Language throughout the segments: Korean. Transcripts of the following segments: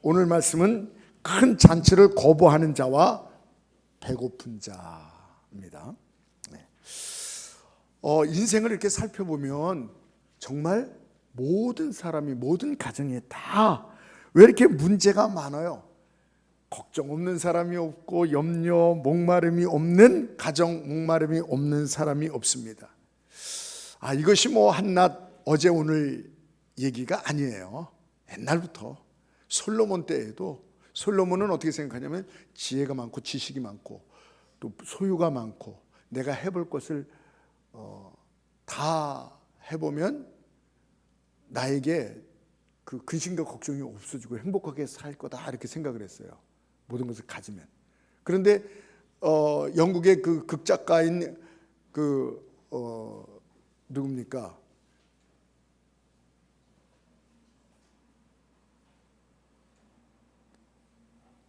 오늘 말씀은 큰 잔치를 거부하는 자와 배고픈 자입니다. 인생을 이렇게 살펴보면 정말 모든 사람이, 모든 가정에 다 왜 이렇게 문제가 많아요? 걱정 없는 사람이 없고 염려, 목마름이 없는 가정, 목마름이 없는 사람이 없습니다. 이것이 뭐 한낮 어제 오늘 얘기가 아니에요. 옛날부터 솔로몬 때에도, 솔로몬은 어떻게 생각하냐면 지혜가 많고 지식이 많고 또 소유가 많고 내가 해볼 것을 다 해보면 나에게 그 근심과 걱정이 없어지고 행복하게 살 거다, 이렇게 생각을 했어요. 모든 것을 가지면. 그런데 영국의 그 극작가인 누굽니까?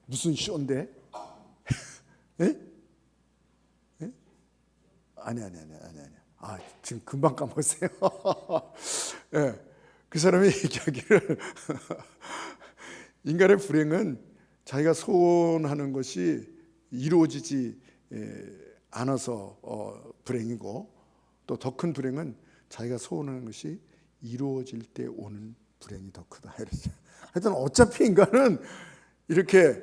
무슨 쇼인데? 예? 예? 아니. 지금 금방 까먹었어요. 예. 그 사람이 얘기하기를 인간의 불행은 자기가 소원하는 것이 이루어지지 않아서 불행이고, 또 더 큰 불행은 자기가 소원하는 것이 이루어질 때 오는 불행이 더 크다. 하여튼 어차피 인간은 이렇게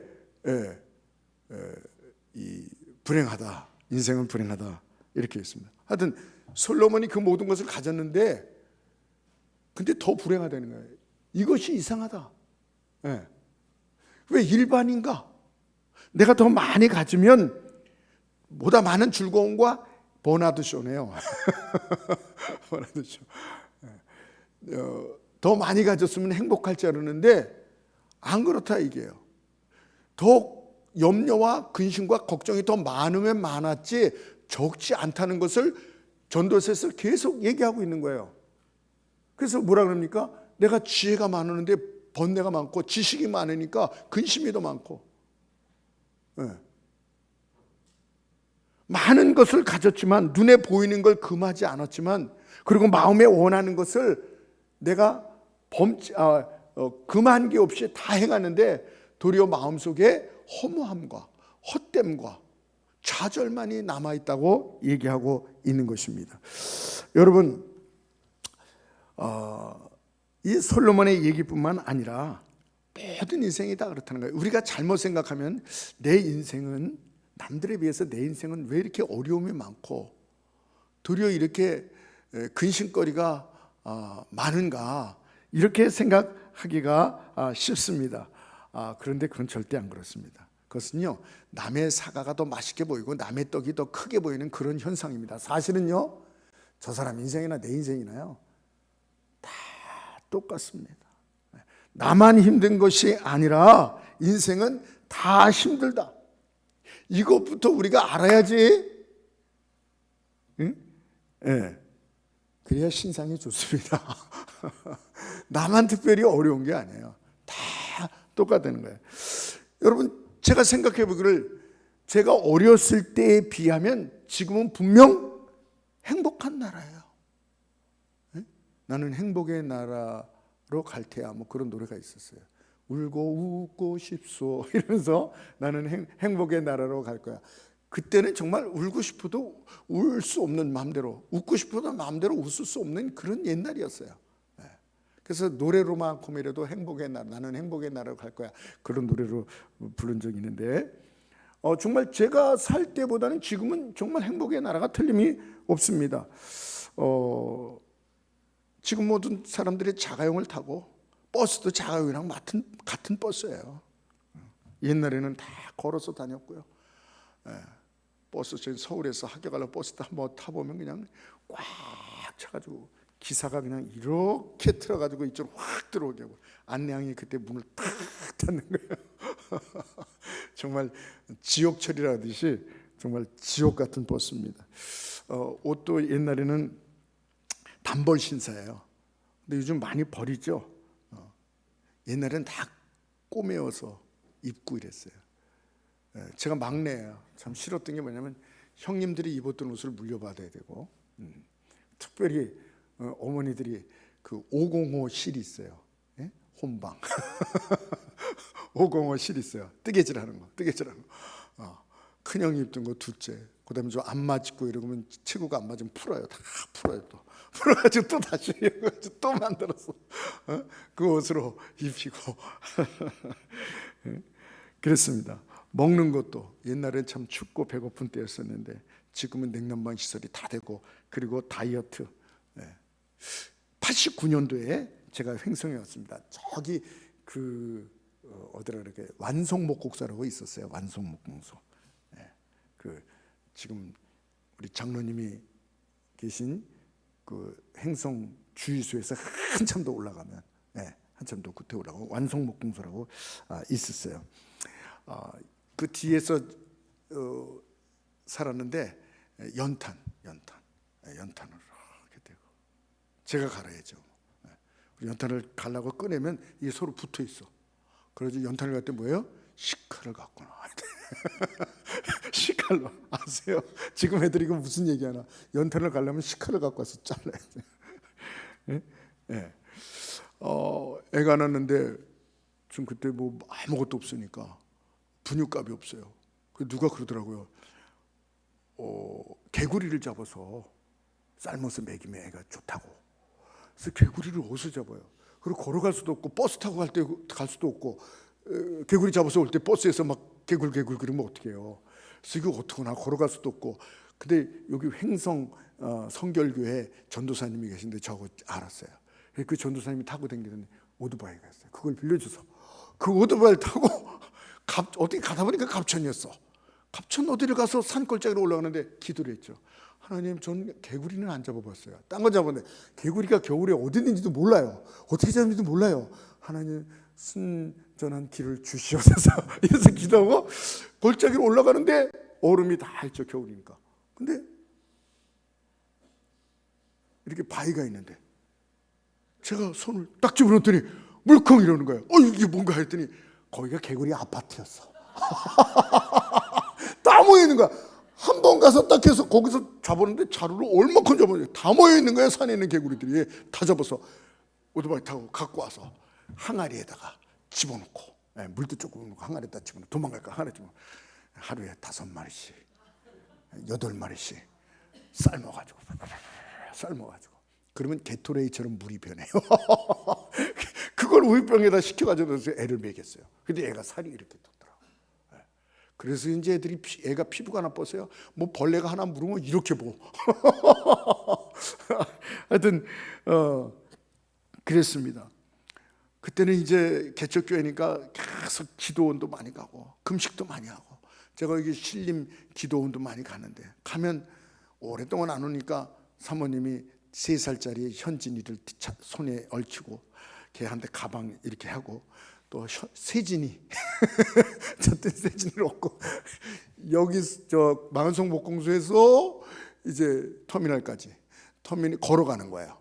이 불행하다, 인생은 불행하다, 이렇게 있습니다. 하여튼 솔로몬이 그 모든 것을 가졌는데 근데 더 불행하다는 거예요. 이것이 이상하다. 왜 일반인가? 내가 더 많이 가지면 보다 많은 즐거움과 버나드 쇼네요. 버나드 쇼. 더 많이 가졌으면 행복할 줄 알았는데 안 그렇다 이게요. 더 염려와 근심과 걱정이 더 많으면 많았지 적지 않다는 것을 전도서에서 계속 얘기하고 있는 거예요. 그래서 뭐라 그럽니까? 내가 지혜가 많았는데 번뇌가 많고 지식이 많으니까 근심이 더 많고. 많은 것을 가졌지만 눈에 보이는 걸 금하지 않았지만, 그리고 마음에 원하는 것을 내가 금한 게 없이 다 행하는데 도리어 마음속에 허무함과 헛됨과 좌절만이 남아있다고 얘기하고 있는 것입니다. 여러분, 이 솔로몬의 얘기뿐만 아니라 모든 인생이 다 그렇다는 거예요. 우리가 잘못 생각하면 내 인생은, 남들에 비해서 내 인생은 왜 이렇게 어려움이 많고 도리어 이렇게 근심거리가 많은가, 이렇게 생각하기가 쉽습니다. 그런데 그건 절대 안 그렇습니다. 그것은요, 남의 사과가 더 맛있게 보이고 남의 떡이 더 크게 보이는 그런 현상입니다. 사실은요, 저 사람 인생이나 내 인생이나요, 다 똑같습니다. 나만 힘든 것이 아니라 인생은 다 힘들다. 이것부터 우리가 알아야지. 응? 네. 그래야 신상이 좋습니다. 나만 특별히 어려운 게 아니에요. 다 똑같다는 거예요. 여러분, 제가 생각해 보기를, 제가 어렸을 때에 비하면 지금은 분명 행복한 나라예요. 네? 나는 행복의 나라로 갈 테야, 뭐 그런 노래가 있었어요. 울고 웃고 싶소 이러면서 나는 행복의 나라로 갈 거야. 그때는 정말 울고 싶어도 울 수 없는 마음대로, 웃고 싶어도 마음대로 웃을 수 없는 그런 옛날이었어요. 그래서 노래로만큼이라도 행복의 나라, 나는 행복의 나라로 갈 거야, 그런 노래로 부른 적이 있는데, 정말 제가 살 때보다는 지금은 정말 행복의 나라가 틀림이 없습니다. 지금 모든 사람들이 자가용을 타고, 버스도 자가용이랑 같은 버스예요. 옛날에는 다 걸어서 다녔고요. 버스, 서울에서 학교 가려고 버스 한번 타보면 그냥 꽉 차가지고 기사가 그냥 이렇게 틀어가지고 이쪽으로 확 들어오게 하고, 안내양이 그때 문을 탁 닫는 거예요. 정말 지옥철이라 하듯이 정말 지옥 같은 버스입니다. 옷도 옛날에는 단벌 신사예요. 근데 요즘 많이 버리죠. 옛날에는 다 꼬매어서 입고 이랬어요. 제가 막내예요. 참 싫었던 게 뭐냐면 형님들이 입었던 옷을 물려받아야 되고, 특별히 어머니들이 그 505 실이 있어요. 예? 혼방. 505 실 있어요. 뜨개질하는 거, 뜨개질하는 거. 큰형이 입던 거 둘째. 그다음에 좀 안 맞고 이러면 치구가 안 맞으면 풀어요. 다 풀어요 또. 풀어가지고 또 다시 또 만들었어. 그 옷으로 입히고. 그랬습니다. 먹는 것도 옛날엔 참 춥고 배고픈 때였었는데 지금은 냉난방 시설이 다 되고 그리고 다이어트. 89년도에 제가 횡성에 왔습니다. 저기 어디라 그렇게 완송목국소라고 있었어요. 완송목국소. 그 지금 우리 장로님이 계신 그 행성 주유소에서 한참 더 올라가면, 한참 더 구태 올라가고 완송목국소라고 있었어요. 그 뒤에서 살았는데 연탄을 하게 되고 제가 갈아야죠. 연탄을 갈라고 꺼내면 이게 서로 붙어 있어. 그래서 연탄을 갈 때 뭐예요? 식칼을 갖고 나와야 돼. 식칼로 아세요? 지금 애들이 이거 무슨 얘기하나? 연탄을 갈려면 식칼을 갖고 와서 잘라야 돼. 애가 낳았는데 좀 그때 뭐 아무것도 없으니까 분유값이 없어요. 누가 그러더라고요. 개구리를 잡아서 삶아서 먹이면 애가 좋다고. 그래서 개구리를 어디서 잡아요? 그리고 걸어갈 수도 없고 버스 타고 갈 수도 없고 개구리 잡아서 올 때 버스에서 막 개굴 그러면 어떻게 해요? 그래서 이거 어떡하나 걸어갈 수도 없고. 근데 여기 횡성 성결교회 전도사님이 계신데 저거 알았어요. 그 전도사님이 타고 다니는데 오토바이가 있어요. 그걸 빌려줘서 그 오토바이를 타고 어떻게 가다 보니까 갑천이었어. 갑천 어디를 가서 산골짜기로 올라가는데 기도를 했죠. 하나님, 전 개구리는 안 잡아봤어요. 딴 건 잡았는데 개구리가 겨울에 어디 있는지도 몰라요. 어떻게 잡는지도 몰라요. 하나님, 순전한 길을 주시옵소서. 이래서 기도하고 골짜기로 올라가는데 얼음이 다 있죠, 겨울이니까. 근데 이렇게 바위가 있는데 제가 손을 딱 집어넣었더니 물컹 이러는 거예요. 이게 뭔가 했더니 거기가 개구리 아파트였어. 다 모여 있는 거야. 한 번 가서 딱 해서 거기서 잡았는데 자루를 얼마큼 잡았는지 다 모여 있는 거야. 산에 있는 개구리들이 다 잡아서 오토바이 타고 갖고 와서 항아리에다가 집어넣고, 물도 조금 넣고 항아리에다 집어넣고 도망갈까 항아리 집어넣고 하루에 5마리씩 8마리씩 삶아가지고 그러면 게토레이처럼 물이 변해요. 그걸 우유병에다 시켜가지고 애를 먹였어요. 근데 애가 살이 이렇게 떴더라고. 그래서 이제 애가 피부가 나빴어요. 뭐 벌레가 하나 물으면 이렇게 뭐. 하여튼 그랬습니다. 그때는 이제 개척교회니까 계속 기도원도 많이 가고 금식도 많이 하고 제가 여기 신림 기도원도 많이 가는데 가면 오랫동안 안 오니까 사모님이 3살짜리 현진이를 손에 얽히고 걔한테 가방 이렇게 하고 또 세진이 저때 세진이를 얻고 여기 저 망원성 목공소에서 이제 터미널까지 걸어가는 거예요.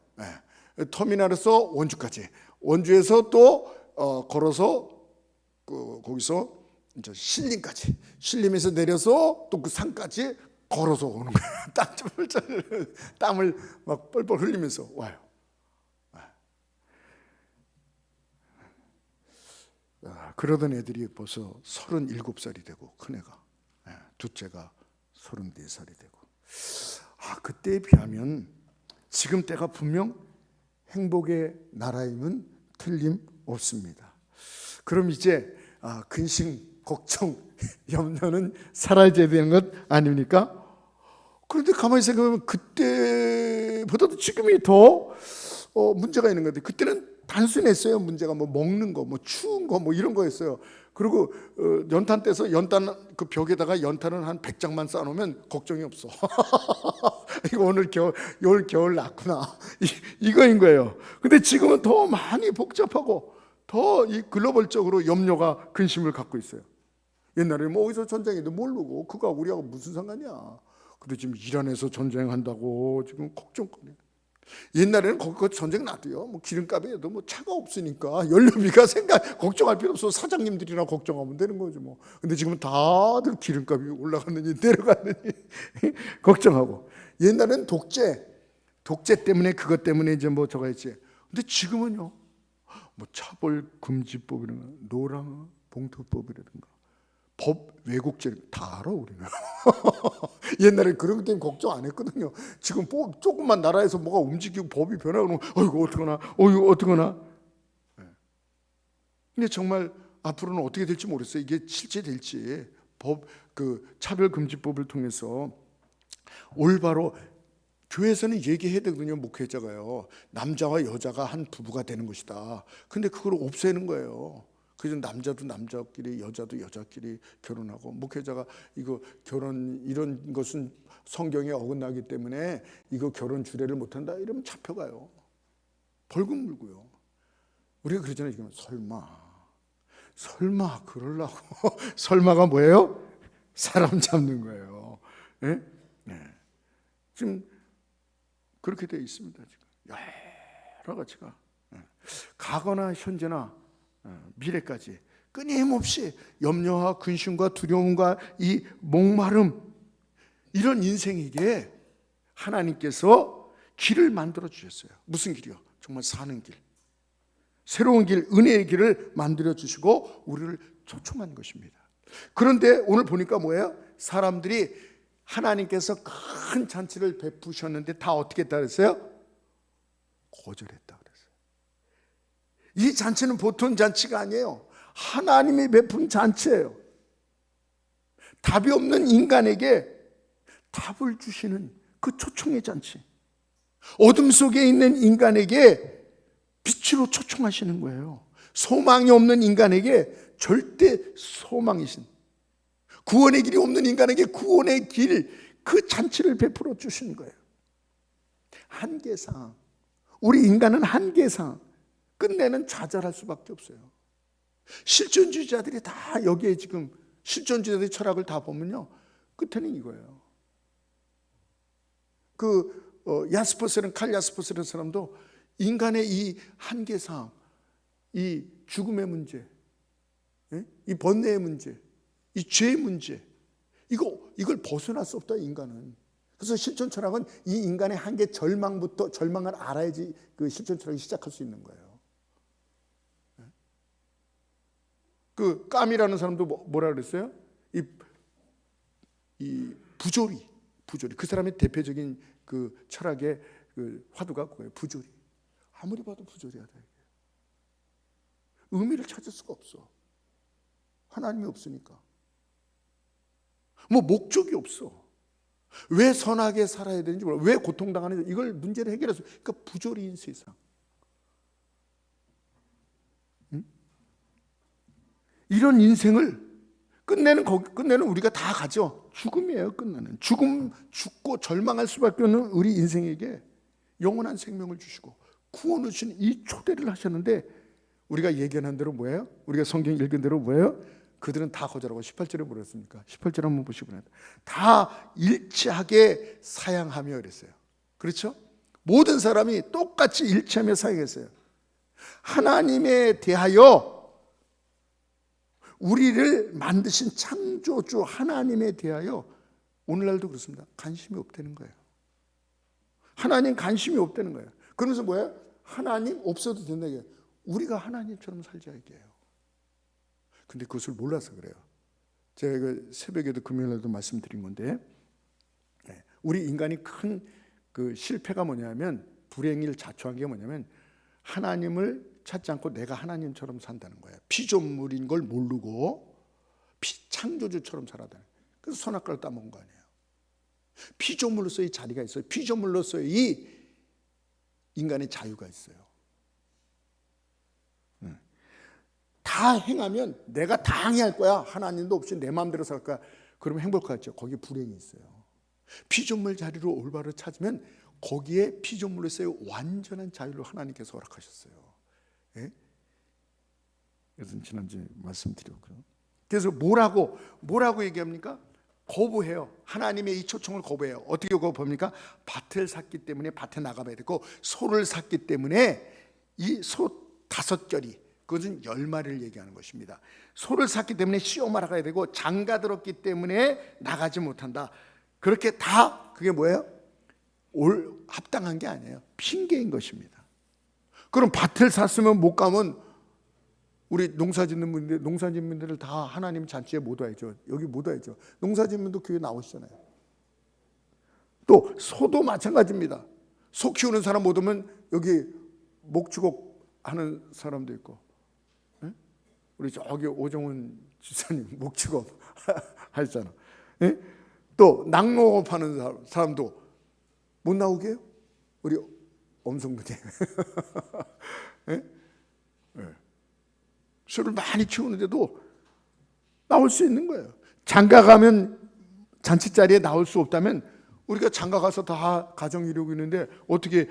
터미널에서 원주까지 원주에서 또 걸어서 거기서 이제 신림에서 내려서 또 그 산까지 걸어서 오는 거예요. 땀을 막 뻘뻘 흘리면서 와요. 그러던 애들이 벌써 37살이 되고 큰애가, 둘째가 34살이 되고. 그때에 비하면 지금 때가 분명 행복의 나라임은 틀림없습니다. 그럼 이제 근심, 걱정, 염려는 사라져야 되는 것 아닙니까? 그런데 가만히 생각하면 그때보다도 지금이 더 문제가 있는 건데 그때는 단순했어요. 문제가 뭐 먹는 거, 뭐 추운 거, 뭐 이런 거였어요. 그리고 연탄 떼서 연탄 그 벽에다가 연탄을 한 100장만 쌓아놓으면 걱정이 없어. 이거 오늘 겨울 났구나. 이거인 거예요. 근데 지금은 더 많이 복잡하고 더 이 글로벌적으로 염려가 근심을 갖고 있어요. 옛날에 뭐 어디서 전쟁인데 모르고 그거 우리하고 무슨 상관이야. 근데 지금 이란에서 전쟁한다고 지금 걱정거려. 옛날에는 거기 전쟁 나도요. 뭐 기름값에도 뭐 차가 없으니까 연료비가 걱정할 필요 없어. 사장님들이나 걱정하면 되는 거죠 뭐. 근데 지금은 다들 기름값이 올라갔느니 내려갔느니 걱정하고. 옛날에는 독재 때문에 그것 때문에 이제 뭐 저거 했지. 근데 지금은요. 뭐 차벌 금지법 이런 거, 노랑 봉투법이라든가 법 왜곡죄 다 알아 우리는. 옛날에 그런 것 때문에 걱정 안 했거든요. 지금 조금만 나라에서 뭐가 움직이고 법이 변하고 어이구 어떡하나 어이구 어떡하나. 근데 정말 앞으로는 어떻게 될지 모르겠어요. 이게 실제 될지. 차별금지법을 통해서 올바로 교회에서는 얘기해야 되거든요. 목회자가요, 남자와 여자가 한 부부가 되는 것이다. 근데 그걸 없애는 거예요. 그래서 남자도 남자끼리 여자도 여자끼리 결혼하고, 목회자가 이거 결혼 이런 것은 성경에 어긋나기 때문에 이거 결혼 주례를 못한다 이러면 잡혀가요. 벌금 물고요. 우리가 그러잖아요. 지금 설마 그러려고. 설마가 뭐예요? 사람 잡는 거예요. 예? 네. 지금 그렇게 되어 있습니다. 지금 여러 가지가 과거나 현재나 미래까지 끊임없이 염려와 근심과 두려움과 이 목마름, 이런 인생에게 하나님께서 길을 만들어 주셨어요. 무슨 길이요? 정말 사는 길, 새로운 길, 은혜의 길을 만들어 주시고 우리를 초청한 것입니다. 그런데 오늘 보니까 뭐예요? 사람들이 하나님께서 큰 잔치를 베푸셨는데 다 어떻게 했다 그랬어요? 거절했다 그랬어요. 이 잔치는 보통 잔치가 아니에요. 하나님이 베푼 잔치예요. 답이 없는 인간에게 답을 주시는 그 초청의 잔치. 어둠 속에 있는 인간에게 빛으로 초청하시는 거예요. 소망이 없는 인간에게 절대 소망이신, 구원의 길이 없는 인간에게 구원의 길, 그 잔치를 베풀어 주시는 거예요. 한계상, 우리 인간은 한계상 끝내는 좌절할 수밖에 없어요. 실존주의자들이 다 여기에 지금 실존주의자들의 철학을 다 보면요, 끝에는 이거예요. 칼 야스퍼스라는 사람도 인간의 이 한계상, 이 죽음의 문제, 이 번뇌의 문제, 이 죄의 문제, 이걸 벗어날 수 없다, 인간은. 그래서 실존 철학은 이 인간의 한계, 절망을 알아야지 그 실존 철학이 시작할 수 있는 거예요. 그 까미라는 사람도 뭐라 그랬어요? 이 부조리. 그 사람의 대표적인 그 철학의 그 화두가 그거예요. 부조리. 아무리 봐도 부조리하다. 의미를 찾을 수가 없어. 하나님이 없으니까. 목적이 없어. 왜 선하게 살아야 되는지 몰라. 왜 고통당하는지, 이걸 문제를 해결해서. 그러니까 부조리인 세상. 이런 인생을 끝내는 우리가 다 가죠. 죽음이에요. 끝나는 죽고 절망할 수밖에 없는 우리 인생에게 영원한 생명을 주시고 구원을 주신 이 초대를 하셨는데, 우리가 예견한 대로 뭐예요? 우리가 성경 읽은 대로 뭐예요? 그들은 다 거절하고 18절에 뭐라 했습니까? 18절 한번 보시고 다 일치하게 사양하며 그랬어요. 그렇죠? 모든 사람이 똑같이 일치하며 사양했어요. 하나님에 대하여, 우리를 만드신 창조주 하나님에 대하여 오늘날도 그렇습니다. 관심이 없다는 거예요. 하나님 관심이 없다는 거예요. 그러면서 뭐예요? 하나님 없어도 된다 이게. 우리가 하나님처럼 살자 이게요. 근데 그것을 몰라서 그래요. 제가 그 새벽에도 금요일에도 말씀드린 건데, 우리 인간이 큰 그 실패가 뭐냐면, 불행을 자초한 게 뭐냐면, 하나님을 찾지 않고 내가 하나님처럼 산다는 거예요. 피조물인 걸 모르고 창조주처럼 살아다니는. 그래서 선악과를 따먹은 거 아니에요. 피조물로서의 자리가 있어요. 피조물로서의 인간의 자유가 있어요. 다 행하면 내가 다 항의할 거야. 하나님도 없이 내 마음대로 살 거야. 그러면 행복하겠죠. 거기에 불행이 있어요. 피조물 자리로 올바로 찾으면 거기에 피조물로서의 완전한 자유를 하나님께서 허락하셨어요. 예? 그래서 지난주에 말씀드렸고요. 그래서 뭐라고 얘기합니까? 거부해요. 하나님의 이 초청을 거부해요. 어떻게 거부합니까? 밭을 샀기 때문에 밭에 나가봐야 되고, 소를 샀기 때문에 이 소 5결이, 그것은 10마리를 얘기하는 것입니다. 소를 샀기 때문에 시험하러 가야 되고, 장가 들었기 때문에 나가지 못한다. 그렇게 다 그게 뭐예요? 합당한 게 아니에요. 핑계인 것입니다. 그럼 밭을 샀으면 못 가면 우리 농사짓는 분들, 농사짓는 분들을 다 하나님 잔치에 못 와야죠. 여기 못 와야죠. 농사짓는 분도 교회 나오시잖아요. 또 소도 마찬가지입니다. 소 키우는 사람 못 오면 여기 목축업 하는 사람도 있고, 예? 우리 저기 오정훈 지사님 목축업 하셨잖아. 예? 또 낙농업 하는 사람도 못 나오게 해요? 우리 엄성근이 예? 예. 소를 많이 키우는데도 나올 수 있는 거예요. 장가 가면 잔치 자리에 나올 수 없다면 우리가 장가 가서 다 가정 이루고 있는데 어떻게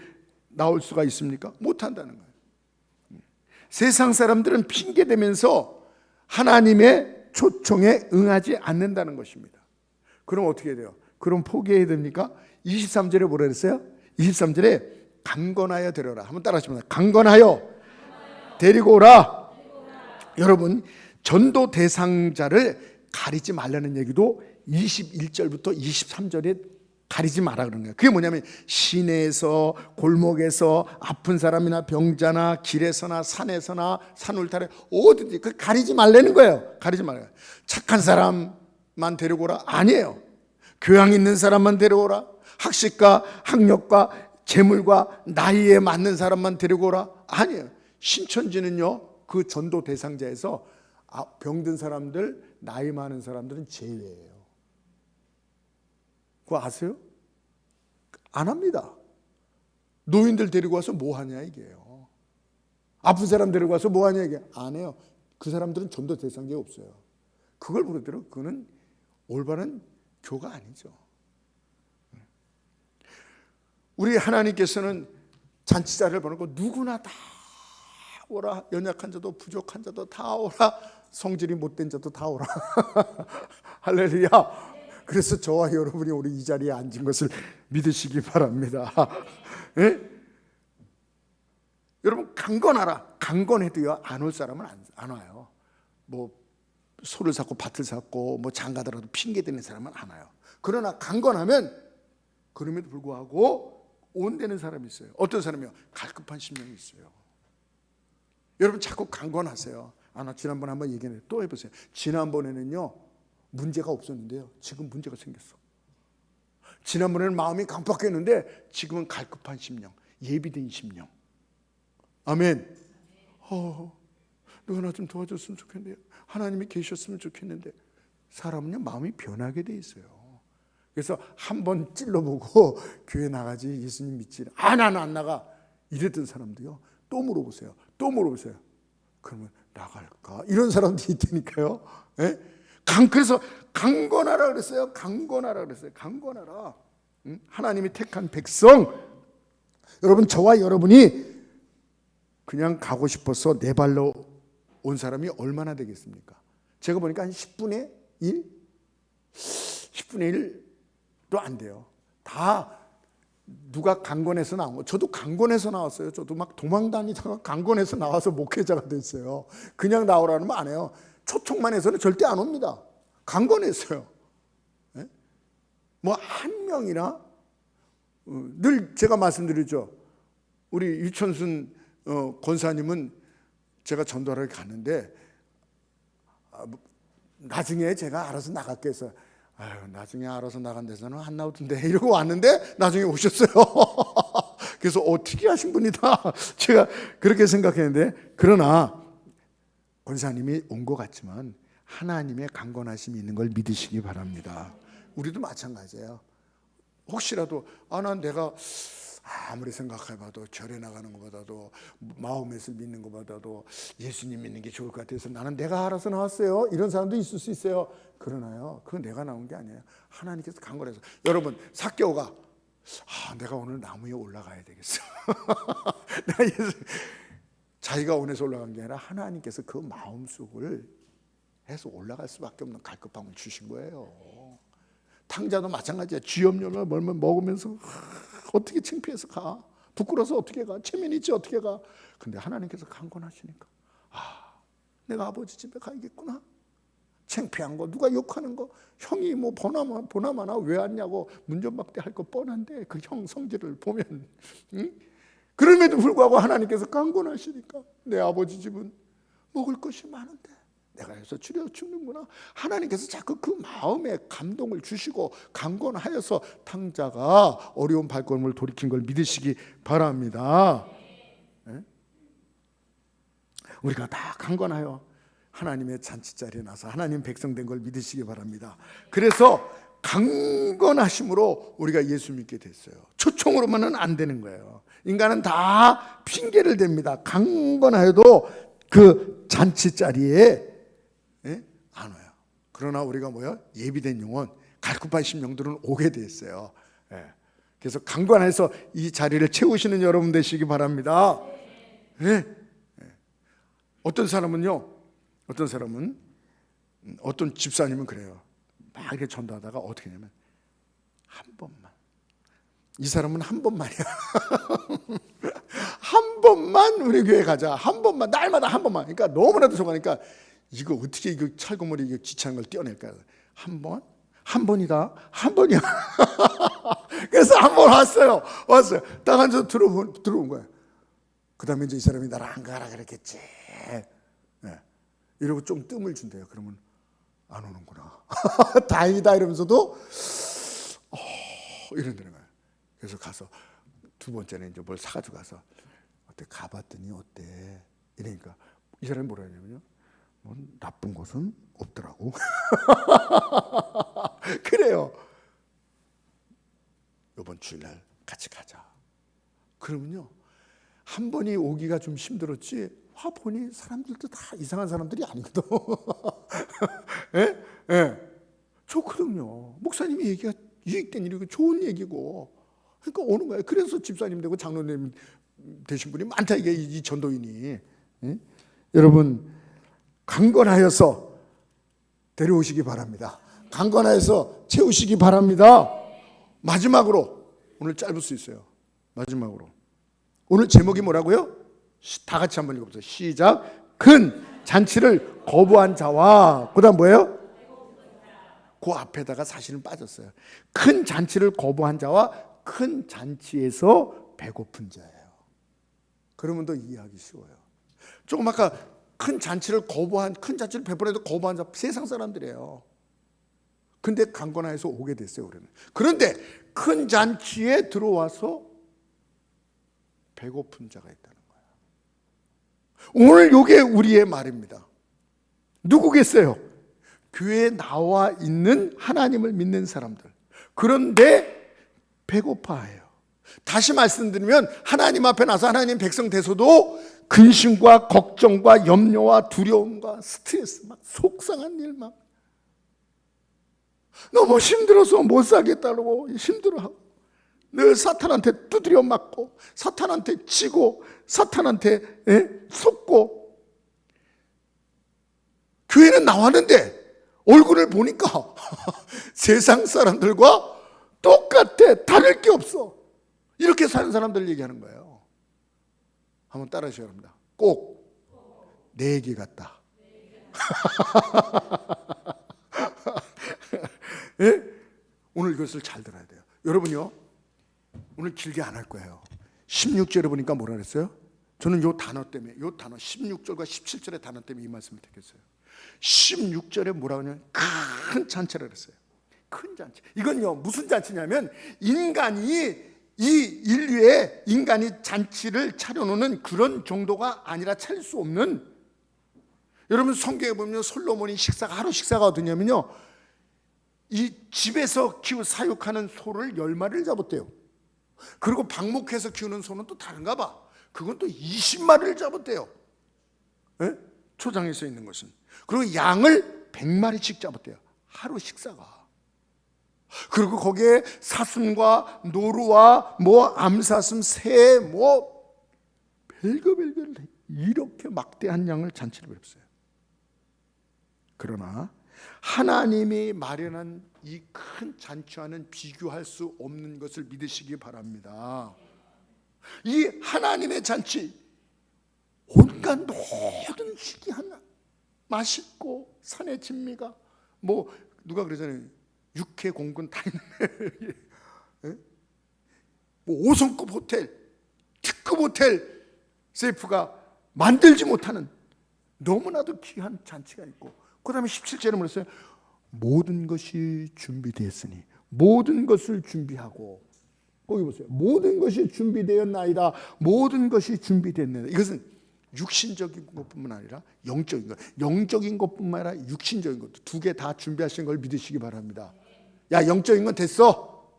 나올 수가 있습니까? 못 한다는 거예요. 세상 사람들은 핑계 대면서 하나님의 초청에 응하지 않는다는 것입니다. 그럼 어떻게 해야 돼요? 그럼 포기해야 됩니까? 23절에 뭐라 그랬어요? 23절에 강건하여 데려라. 한번 따라 하시면 강건하여 데리고 오라. 여러분, 전도 대상자를 가리지 말라는 얘기도 21절부터 23절에 가리지 마라 그러는 거예요. 그게 뭐냐면 시내에서 골목에서 아픈 사람이나 병자나 길에서나 산에서나 산울타리 어디든지 그 가리지 말라는 거예요. 가리지 말아요. 착한 사람만 데리고 오라? 아니에요. 교양 있는 사람만 데려오라. 학식과 학력과 재물과 나이에 맞는 사람만 데리고 오라? 아니에요. 신천지는요, 그 전도 대상자에서 병든 사람들, 나이 많은 사람들은 제외예요. 그거 아세요? 안 합니다. 노인들 데리고 와서 뭐 하냐 이게요. 아픈 사람 데리고 와서 뭐 하냐 이게 안 해요. 그 사람들은 전도 대상자가 없어요. 그걸 부르더라도 그거는 올바른 교가 아니죠. 우리 하나님께서는 잔치자를 보내고 누구나 다 오라. 연약한 자도 부족한 자도 다 오라. 성질이 못된 자도 다 오라. 할렐루야. 그래서 저와 여러분이 우리 이 자리에 앉은 것을 믿으시기 바랍니다. 예? 여러분 강건하라. 강건해도요 안 올 사람은 안 와요. 뭐 소를 샀고 밭을 샀고 뭐 장가더라도 핑계 대는 사람은 안 와요. 그러나 강건하면 그럼에도 불구하고 온대는 사람이 있어요. 어떤 사람이요? 갈급한 심령이 있어요. 여러분 자꾸 강건하세요. 나 지난번에 한번 얘기했는데 또 해보세요. 지난번에는요 문제가 없었는데요 지금 문제가 생겼어. 지난번에는 마음이 강박했는데 지금은 갈급한 심령, 예비된 심령. 아멘. 누가 나 좀 도와줬으면 좋겠는데요. 하나님이 계셨으면 좋겠는데. 사람은요 마음이 변하게 돼 있어요. 그래서 한번 찔러보고 교회 나가지 예수님 믿지 나는 안 나가 이랬던 사람도요 또 물어보세요. 또 물어보세요. 그러면 나갈까? 이런 사람들이 있다니까요. 예? 그래서 강건하라 그랬어요. 강건하라 그랬어요. 강건하라. 하나님이 택한 백성. 여러분 저와 여러분이 그냥 가고 싶어서 네 발로 온 사람이 얼마나 되겠습니까? 제가 보니까 한 10분의 1? 10분의 1도 안 돼요. 다 누가 강건해서 나온 거. 저도 강건해서 나왔어요. 저도 막 도망 다니다가 강건해서 나와서 목회자가 됐어요. 그냥 나오라는 말 안 해요. 초청만 해서는 절대 안 옵니다. 강건했어요. 네? 뭐 한 명이나 늘 제가 말씀드리죠. 우리 유천순 권사님은 제가 전도하러 갔는데 나중에 제가 알아서 나갈게 해서 나중에 알아서 나간 데서는 안 나오던데 이러고 왔는데 나중에 오셨어요. 그래서 특이하신 분이다 제가 그렇게 생각했는데, 그러나 권사님이 온 것 같지만 하나님의 강건하심이 있는 걸 믿으시기 바랍니다. 우리도 마찬가지예요. 혹시라도 난 내가 아무리 생각해봐도 절에 나가는 것보다도 마음에서 믿는 것보다도 예수님 믿는 게 좋을 것 같아서 나는 내가 알아서 나왔어요. 이런 사람도 있을 수 있어요. 그러나요 그건 내가 나온 게 아니에요. 하나님께서 강건해서. 여러분 삭개오가 내가 오늘 나무에 올라가야 되겠어. 자기가 원해서 올라간 게 아니라 하나님께서 그 마음속을 해서 올라갈 수밖에 없는 갈급함을 주신 거예요. 탕자도 마찬가지야. 쥐염료를 먹으면서 어떻게 창피해서 가? 부끄러워서 어떻게 가? 체면이 있지 어떻게 가? 근데 하나님께서 강건하시니까 내가 아버지 집에 가야겠구나. 창피한 거, 누가 욕하는 거, 형이 뭐 보나마나 왜 왔냐고 문전박대 할 거 뻔한데 그 형 성질을 보면 그럼에도 불구하고 하나님께서 강건하시니까 내 아버지 집은 먹을 것이 많은데 내가 해서 줄여 죽는구나. 하나님께서 자꾸 그 마음에 감동을 주시고 강권하여서 탕자가 어려운 발걸음을 돌이킨 걸 믿으시기 바랍니다. 네? 우리가 다 강권하여 하나님의 잔치자리에 나서 하나님 백성 된 걸 믿으시기 바랍니다. 그래서 강건하심으로 우리가 예수 믿게 됐어요. 초청으로만은 안 되는 거예요. 인간은 다 핑계를 댑니다. 강건하여도 그 잔치자리에 안 와요. 그러나 우리가 뭐야? 예비된 영혼, 갈급한 심령들은 오게 됐어요. 그래서 강건해서 이 자리를 채우시는 여러분 되시기 바랍니다. 어떤 사람은 어떤 집사님은 그래요. 막 이렇게 전도하다가 어떻게 하냐면 한 번만, 이 사람은 한 번만이야. 한 번만 우리 교회 가자. 한 번만, 날마다 한 번만. 그러니까 너무나도 좋아하니까 이거 어떻게 이거 찰구머리 이거 귀찮은 걸 떼어낼까? 한 번? 한 번이다. 한 번이야. 그래서 한 번 왔어요. 딱 앉아서 들어온 거예요. 그 다음에 이제 이 사람이 나를 안 가라 그랬겠지. 이러고 좀 뜸을 준대요. 그러면 안 오는구나. 다행이다 이러면서도 이런다는 거예요. 그래서 가서 두 번째는 이제 뭘 사가지고 가서 어때 가봤더니 어때 이러니까 이 사람이 뭐라 하냐면요. 뭐 나쁜 것은 없더라고. 그래요. 이번 주일날 같이 가자. 그러면요. 한 번이 오기가 좀 힘들었지 와 보니 사람들도 다 이상한 사람들이 아니거든. 좋거든요. 목사님이 얘기가 유익된 일이고 좋은 얘기고 그러니까 오는 거예요. 그래서 집사님 되고 장로님 되신 분이 많다 이게 이 전도인이. 여러분 강건하여서 데려오시기 바랍니다. 강건하여서 채우시기 바랍니다. 마지막으로 오늘 짧을 수 있어요. 마지막으로 오늘 제목이 뭐라고요? 다 같이 한번 읽어보세요. 시작. 큰 잔치를 거부한 자와 그 다음 뭐예요? 그 앞에다가 사실은 빠졌어요. 큰 잔치를 거부한 자와 큰 잔치에서 배고픈 자예요. 그러면 더 이해하기 쉬워요. 조금 아까 큰 잔치를 베풀어도 거부한 자 세상 사람들이에요. 근데 강건하여서 오게 됐어요. 우리는. 그런데 큰 잔치에 들어와서 배고픈 자가 있다는 거예요. 오늘 이게 우리의 말입니다. 누구겠어요? 교회에 나와 있는 하나님을 믿는 사람들. 그런데 배고파해요. 다시 말씀드리면 하나님 앞에 나서 하나님 백성 돼서도 근심과 걱정과 염려와 두려움과 스트레스 막 속상한 일 막 너무 힘들어서 못 살겠다고 힘들어하고 늘 사탄한테 두드려 맞고 사탄한테 지고 사탄한테 속고 교회는 나왔는데 얼굴을 보니까 세상 사람들과 똑같아. 다를 게 없어. 이렇게 사는 사람들 얘기하는 거예요. 한번 따라 하셔야 합니다. 꼭 내 얘기 같다. 예? 오늘 이것을 잘 들어야 돼요. 여러분요 오늘 길게 안 할 거예요. 16절에 보니까 뭐라 그랬어요? 저는 요 단어 때문에 요 단어 16절과 17절의 단어 때문에 이 말씀을 택했어요. 16절에 뭐라고 하냐면 큰 잔치라 그랬어요. 큰 잔치. 이건요 무슨 잔치냐면 인간이 잔치를 차려놓는 그런 정도가 아니라 차릴 수 없는. 여러분 성경에 보면 솔로몬이 하루 식사가 어떠냐면요 이 집에서 사육하는 소를 10마리를 잡았대요. 그리고 방목해서 키우는 소는 또 다른가 봐. 그건 또 20마리를 잡았대요. 초장에 써 있는 것은. 그리고 양을 100마리씩 잡았대요. 하루 식사가. 그리고 거기에 사슴과 노루와 암사슴, 새, 별거 이렇게 막대한 양을 잔치를 베풀었어요. 그러나 하나님이 마련한 이 큰 잔치와는 비교할 수 없는 것을 믿으시기 바랍니다. 이 하나님의 잔치, 온갖 모든 희귀한 맛있고 산의 진미가 누가 그러잖아요. 육회 공군 다 있네. 5성급 호텔, 특급 호텔 세이프가 만들지 못하는 너무나도 귀한 잔치가 있고, 그 다음에 17절에 뭐랬어요? 모든 것이 준비되었으니, 모든 것을 준비하고, 거기 보세요. 모든 것이 준비되었나이다. 모든 것이 준비됐네. 이것은 육신적인 것뿐만 아니라 영적인 것, 영적인 것뿐만 아니라 육신적인 것도 두 개 다 준비하신 걸 믿으시기 바랍니다. 야, 영적인 건 됐어.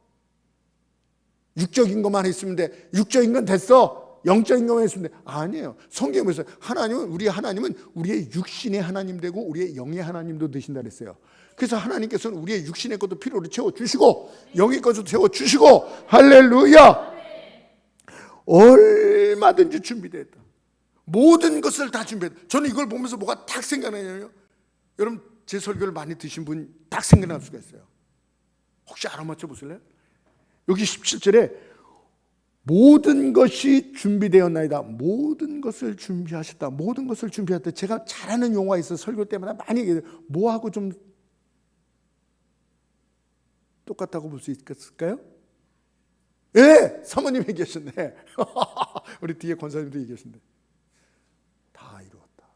육적인 것만 했으면 돼. 육적인 건 됐어. 영적인 것만 했으면 돼. 아니에요. 성경에 보세요. 하나님은 우리의 육신의 하나님 되고 우리의 영의 하나님도 되신다 그랬어요. 그래서 하나님께서는 우리의 육신의 것도 필요로 채워주시고 영의 것도 채워주시고, 할렐루야, 얼마든지 준비되었다. 모든 것을 다 준비했다. 저는 이걸 보면서 뭐가 딱 생각나냐면, 여러분 제 설교를 많이 드신 분 딱 생각날 수가 있어요. 혹시 알아맞혀 보실래요? 여기 17절에 모든 것이 준비되었나이다. 모든 것을 준비하셨다. 모든 것을 준비했다. 제가 잘 아는 용어가 있어서 설교 때마다 많이 얘기해요. 뭐하고 좀 똑같다고 볼 수 있을까요? 예, 사모님 얘기하셨네. 우리 뒤에 권사님도 얘기하셨네. 다 이루었다.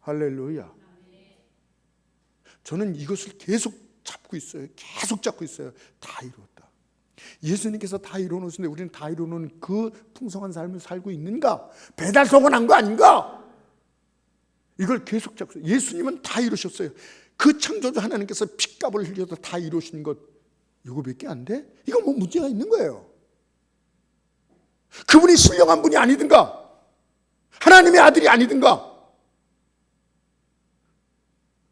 할렐루야. 저는 이것을 계속 잡고 있어요. 계속 잡고 있어요. 다 이루었다. 예수님께서 다 이루어놓으신데 우리는 다 이루어놓은 그 풍성한 삶을 살고 있는가? 배달서고 난 거 아닌가? 이걸 계속 잡고 있어요. 예수님은 다 이루셨어요. 그 창조주 하나님께서 피값을 흘려서 다 이루신 것, 이거밖에 안 돼? 이거 뭐 문제가 있는 거예요. 그분이 신령한 분이 아니든가, 하나님의 아들이 아니든가,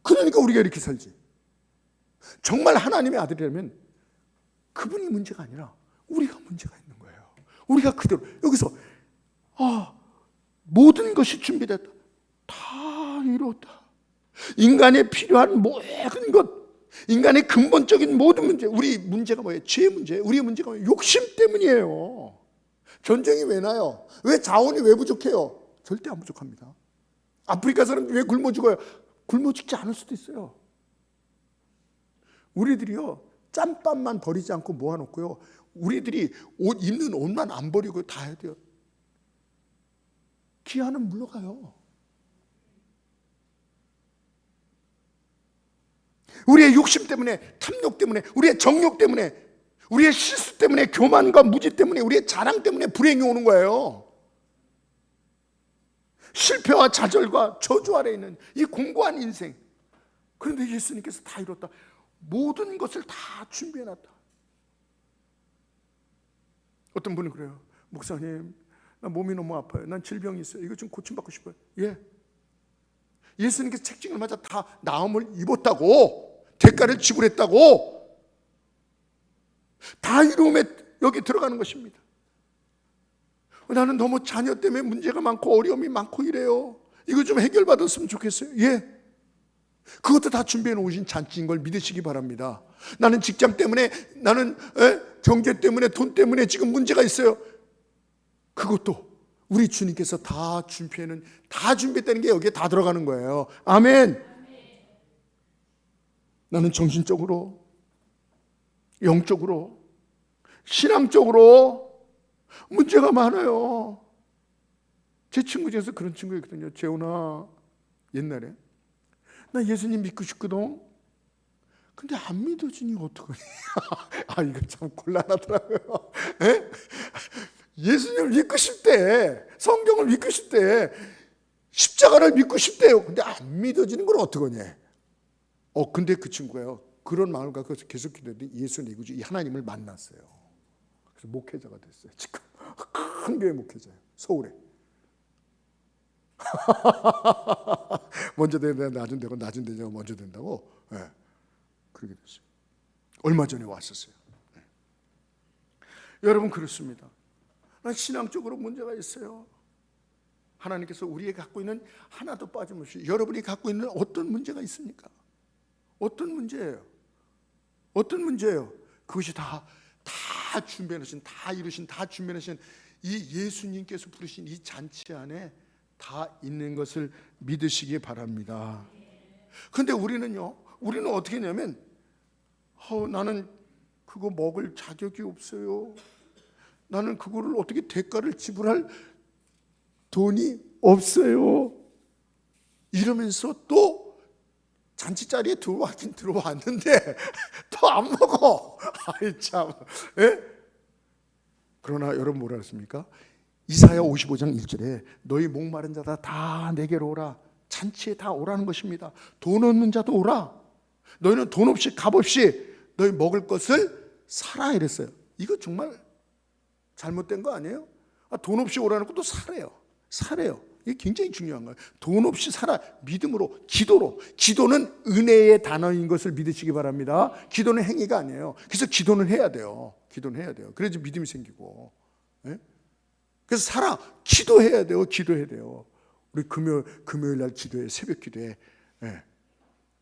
그러니까 우리가 이렇게 살지. 정말 하나님의 아들이라면 그분이 문제가 아니라 우리가 문제가 있는 거예요. 우리가 그대로 여기서 모든 것이 준비됐다. 다 이루었다. 인간에 필요한 모든 것, 인간의 근본적인 모든 문제, 우리 문제가 뭐예요? 죄 문제, 우리의 문제가 뭐예요? 욕심 때문이에요. 전쟁이 왜 나요? 왜 자원이 왜 부족해요? 절대 안 부족합니다. 아프리카 사람들이 왜 굶어 죽어요? 굶어 죽지 않을 수도 있어요. 우리들이요, 짬밥만 버리지 않고 모아놓고요, 우리들이 옷 입는 옷만 안 버리고 다 해야 돼요. 기아는 물러가요. 우리의 욕심 때문에, 탐욕 때문에, 우리의 정욕 때문에, 우리의 실수 때문에, 교만과 무지 때문에, 우리의 자랑 때문에 불행이 오는 거예요. 실패와 좌절과 저주 아래 있는 이 공고한 인생. 그런데 예수님께서 다 이뤘다. 모든 것을 다 준비해놨다. 어떤 분은 그래요. 목사님, 나 몸이 너무 아파요. 난 질병이 있어요. 이거 좀 고침받고 싶어요. 예. 예수님께서 책징을 맞아 다 나음을 입었다고, 대가를 지불했다고, 다 이루음에 여기 들어가는 것입니다. 나는 너무 자녀 때문에 문제가 많고 어려움이 많고 이래요. 이거 좀 해결받았으면 좋겠어요. 예. 그것도 다 준비해 놓으신 잔치인 걸 믿으시기 바랍니다. 나는 직장 때문에, 나는 경제 때문에, 돈 때문에 지금 문제가 있어요. 그것도 우리 주님께서 다 준비했다는 게 여기에 다 들어가는 거예요. 아멘. 나는 정신적으로, 영적으로, 신앙적으로 문제가 많아요. 제 친구 중에서 그런 친구 있거든요. 재훈아, 옛날에 나 예수님 믿고 싶거든. 근데 안 믿어지니 어떡하니? 이거 참 곤란하더라고요. 예수님을 믿고 싶대. 성경을 믿고 싶대. 십자가를 믿고 싶대요. 근데 안 믿어지는 건 어떡하니? 근데 그 친구가요, 그런 마음을 갖고 계속 기도했더니 예수님, 이 하나님을 만났어요. 그래서 목회자가 됐어요. 지금 큰 교회 목회자예요. 서울에. 먼저 되면 낮은 되고, 낮은 되면 먼저 된다고. 네. 그렇게 됐어요. 얼마 전에 왔었어요. 네. 여러분, 그렇습니다. 신앙적으로 문제가 있어요. 하나님께서 우리에게 갖고 있는, 하나도 빠짐없이 여러분이 갖고 있는 어떤 문제가 있습니까? 어떤 문제예요? 어떤 문제예요? 그것이 다 준비해놓으신, 다 이루신, 다 준비해놓으신 이 예수님께서 부르신 이 잔치 안에 다 있는 것을 믿으시기 바랍니다. 그런데 우리는 어떻게 했냐면, 나는 그거 먹을 자격이 없어요. 나는 그거를 어떻게 대가를 지불할 돈이 없어요. 이러면서 또 잔치 자리에 들어왔긴 들어왔는데 또 안 먹어. 아이 참. 예? 그러나 여러분 뭐라 했습니까? 이사야 55장 1절에 너희 목마른 자다 다 내게로 오라. 잔치에 다 오라는 것입니다. 돈 없는 자도 오라. 너희는 돈 없이 값 없이 너희 먹을 것을 사라 이랬어요. 이거 정말 잘못된 거 아니에요? 돈 없이 오라는 것도 사래요. 이게 굉장히 중요한 거예요. 돈 없이 살아. 믿음으로, 기도로. 기도는 은혜의 단어인 것을 믿으시기 바랍니다. 기도는 행위가 아니에요. 그래서 기도는 해야 돼요. 그래야지 믿음이 생기고. 예? 그래서 기도해야 돼요. 우리 금요일 날 기도해, 새벽 기도해. 예.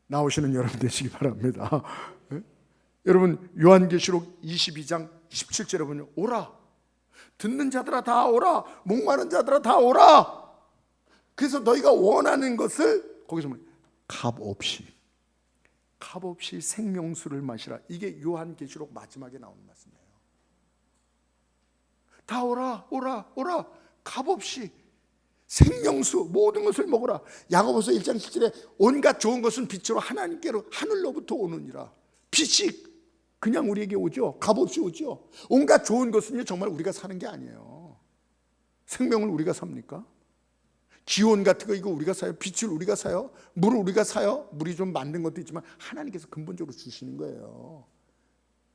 나오시는 여러분 되시기 바랍니다. 예? 여러분 요한계시록 22장 17절에 보면 오라. 듣는 자들아 다 오라. 목마른 자들아 다 오라. 그래서 너희가 원하는 것을 거기서 값 없이 생명수를 마시라. 이게 요한계시록 마지막에 나오는 말씀이에요. 다 오라. 값 없이 생명수 모든 것을 먹으라. 야고보서 1장 7절에 온갖 좋은 것은 빛으로 하나님께로 하늘로부터 오느니라. 빛이 그냥 우리에게 오죠. 값없이 오죠. 온갖 좋은 것은요 정말 우리가 사는 게 아니에요. 생명을 우리가 삽니까? 기온 같은 거 이거 우리가 사요? 빛을 우리가 사요? 물을 우리가 사요? 물이 좀 만든 것도 있지만 하나님께서 근본적으로 주시는 거예요.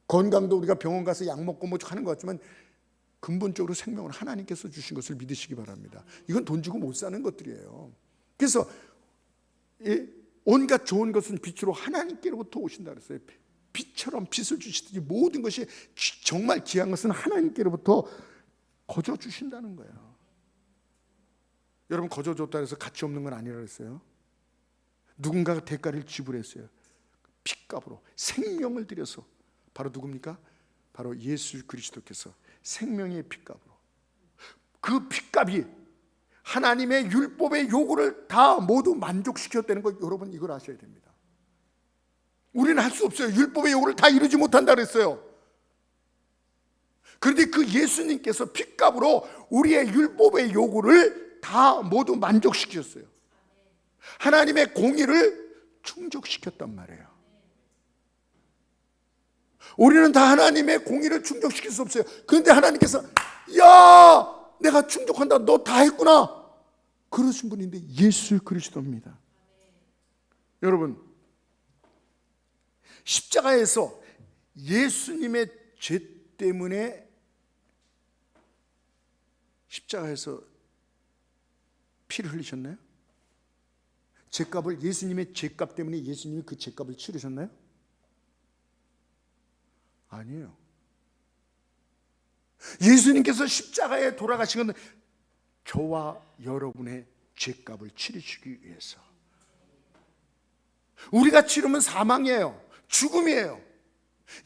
건강도 우리가 병원 가서 약 먹고 뭐 하는 것 같지만 근본적으로 생명을 하나님께서 주신 것을 믿으시기 바랍니다. 이건 돈 주고 못 사는 것들이에요. 그래서 온갖 좋은 것은 빛으로 하나님께로부터 오신다 그랬어요. 빛처럼 빛을 주시듯이 모든 것이 정말 귀한 것은 하나님께로부터 거저 주신다는 거예요. 여러분 거저 줬다 해서 가치 없는 건 아니라 그랬어요. 누군가가 대가를 지불했어요. 핏값으로 생명을 들여서. 바로 누굽니까? 바로 예수 그리스도께서 생명의 핏값으로. 그 핏값이 하나님의 율법의 요구를 다 모두 만족시켰다는 거 여러분 이걸 아셔야 됩니다. 우리는 할 수 없어요. 율법의 요구를 다 이루지 못한다 그랬어요. 그런데 그 예수님께서 핏값으로 우리의 율법의 요구를 다 모두 만족시켰어요. 하나님의 공의를 충족시켰단 말이에요. 우리는 다 하나님의 공의를 충족시킬 수 없어요. 그런데 하나님께서 야 내가 충족한다. 너 다 했구나. 그러신 분인데 예수 그리스도입니다. 여러분 십자가에서 예수님의 죄 때문에 십자가에서 피를 흘리셨나요? 죄값을 예수님의 죄값 때문에 예수님이 그 죄값을 치르셨나요? 아니에요. 예수님께서 십자가에 돌아가신 것은 저와 여러분의 죄값을 치르시기 위해서. 우리가 치르면 사망이에요. 죽음이에요.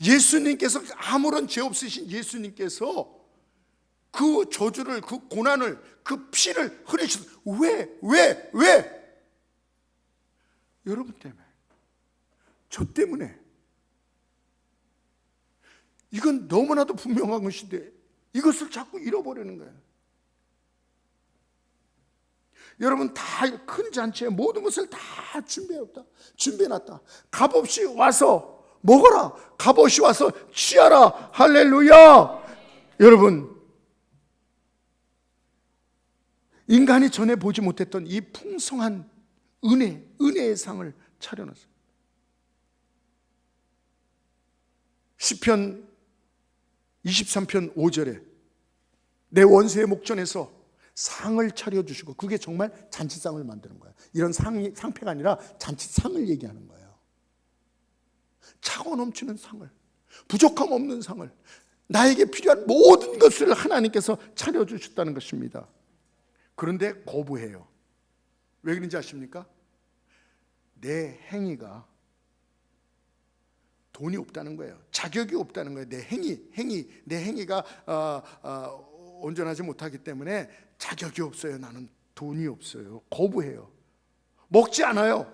예수님께서 아무런 죄 없으신 예수님께서 그 저주를, 그 고난을, 그 피를 흘리셨어요. 왜? 여러분 때문에, 저 때문에. 이건 너무나도 분명한 것인데 이것을 자꾸 잃어버리는 거예요. 여러분 다 큰 잔치에 모든 것을 다 준비해놨다. 값없이 와서 먹어라. 값없이 와서 취하라. 할렐루야. 여러분 인간이 전에 보지 못했던 이 풍성한 은혜의 상을 차려놨어요. 시편 23편 5절에 내 원수의 목전에서 상을 차려주시고, 그게 정말 잔치상을 만드는 거예요. 이런 상패가 아니라 잔치상을 얘기하는 거예요. 차고 넘치는 상을, 부족함 없는 상을, 나에게 필요한 모든 것을 하나님께서 차려주셨다는 것입니다. 그런데 거부해요. 왜 그런지 아십니까? 내 행위가 돈이 없다는 거예요. 자격이 없다는 거예요. 내 행위가 온전하지 못하기 때문에 자격이 없어요. 나는 돈이 없어요. 거부해요. 먹지 않아요.